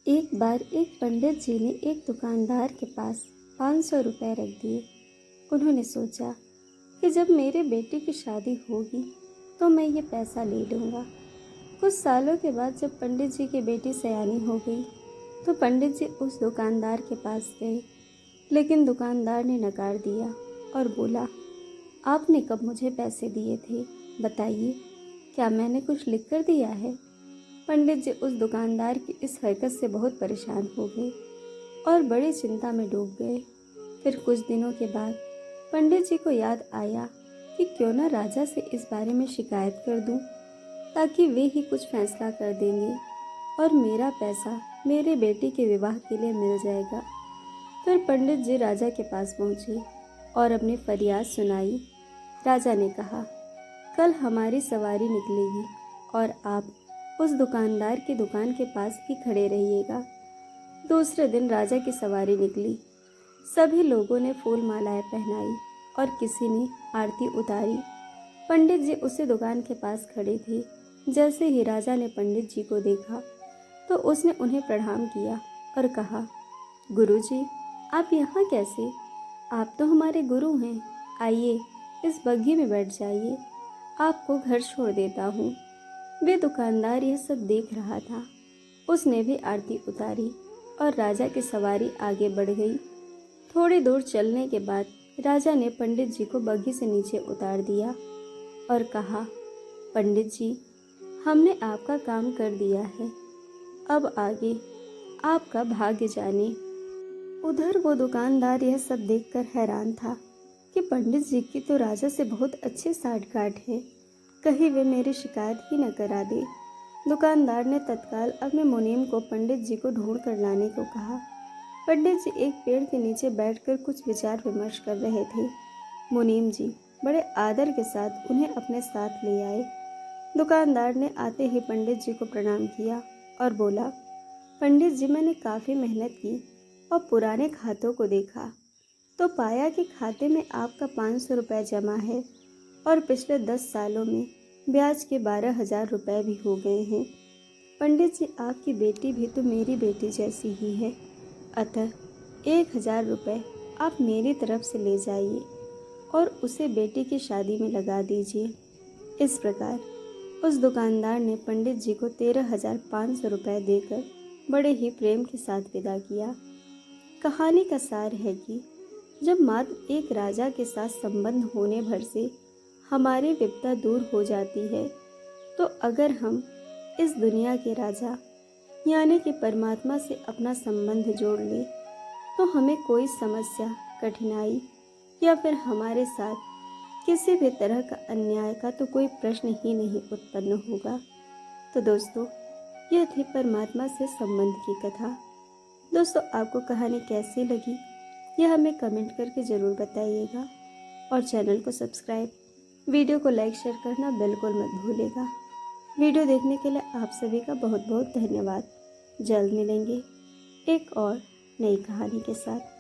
एक बार एक पंडित जी ने एक दुकानदार के पास 500 रुपये रख दिए। उन्होंने सोचा कि जब मेरे बेटे की शादी होगी तो मैं ये पैसा ले लूँगा। कुछ सालों के बाद जब पंडित जी की बेटी सयानी हो गई तो पंडित जी उस दुकानदार के पास गए, लेकिन दुकानदार ने नकार दिया और बोला, आपने कब मुझे पैसे दिए थे? बताइए, क्या मैंने कुछ लिख कर दिया है? पंडित जी उस दुकानदार की इस हरकत से बहुत परेशान हो गए और बड़ी चिंता में डूब गए। फिर कुछ दिनों के बाद पंडित जी को याद आया कि क्यों न राजा से इस बारे में शिकायत कर दूं, ताकि वे ही कुछ फैसला कर देंगे और मेरा पैसा मेरे बेटी के विवाह के लिए मिल जाएगा। फिर पंडित जी राजा के पास पहुंचे और अपनी फरियाद सुनाई। राजा ने कहा, कल हमारी सवारी निकलेगी और आप उस दुकानदार की दुकान के पास ही खड़े रहिएगा। दूसरे दिन राजा की सवारी निकली। सभी लोगों ने फूल मालाएं पहनाई और किसी ने आरती उतारी। पंडित जी उसी दुकान के पास खड़े थे। जैसे ही राजा ने पंडित जी को देखा तो उसने उन्हें प्रणाम किया और कहा, गुरुजी, आप यहाँ कैसे? आप तो हमारे गुरु हैं। आइए, इस बग्घी में बैठ जाइए, आपको घर छोड़ देता हूँ। वे दुकानदार यह सब देख रहा था। उसने भी आरती उतारी और राजा की सवारी आगे बढ़ गई। थोड़ी दूर चलने के बाद राजा ने पंडित जी को बग्घी से नीचे उतार दिया और कहा, पंडित जी, हमने आपका काम कर दिया है, अब आगे आपका भाग्य जाने। उधर वो दुकानदार यह सब देखकर हैरान था कि पंडित जी की तो राजा से बहुत अच्छी साठगांठ है, कहीं वे मेरी शिकायत ही न करा दे। दुकानदार ने तत्काल अपने मुनीम को पंडित जी को ढूंढ कर लाने को कहा। पंडित जी एक पेड़ के नीचे बैठकर कुछ विचार विमर्श कर रहे थे। मुनीम जी बड़े आदर के साथ उन्हें अपने साथ ले आए। दुकानदार ने आते ही पंडित जी को प्रणाम किया और बोला, पंडित जी, मैंने काफ़ी मेहनत की और पुराने खातों को देखा तो पाया कि खाते में आपका 500 रुपये जमा है और पिछले 10 सालों में ब्याज के 12,000 रुपये भी हो गए हैं। पंडित जी, आपकी बेटी भी तो मेरी बेटी जैसी ही है, अतः 1,000 रुपये आप मेरी तरफ से ले जाइए और उसे बेटी की शादी में लगा दीजिए। इस प्रकार उस दुकानदार ने पंडित जी को 13,500 रुपये देकर बड़े ही प्रेम के साथ विदा किया। कहानी का सार है कि जब मात्र एक राजा के साथ संबंध होने भर से हमारी विपदा दूर हो जाती है, तो अगर हम इस दुनिया के राजा यानी कि परमात्मा से अपना संबंध जोड़ लें तो हमें कोई समस्या, कठिनाई या फिर हमारे साथ किसी भी तरह का अन्याय का तो कोई प्रश्न ही नहीं उत्पन्न होगा। तो दोस्तों, यह थी परमात्मा से संबंध की कथा। दोस्तों, आपको कहानी कैसी लगी यह हमें कमेंट करके ज़रूर बताइएगा और चैनल को सब्सक्राइब, वीडियो को लाइक शेयर करना बिल्कुल मत भूलिएगा। वीडियो देखने के लिए आप सभी का बहुत बहुत धन्यवाद। जल्द मिलेंगे एक और नई कहानी के साथ।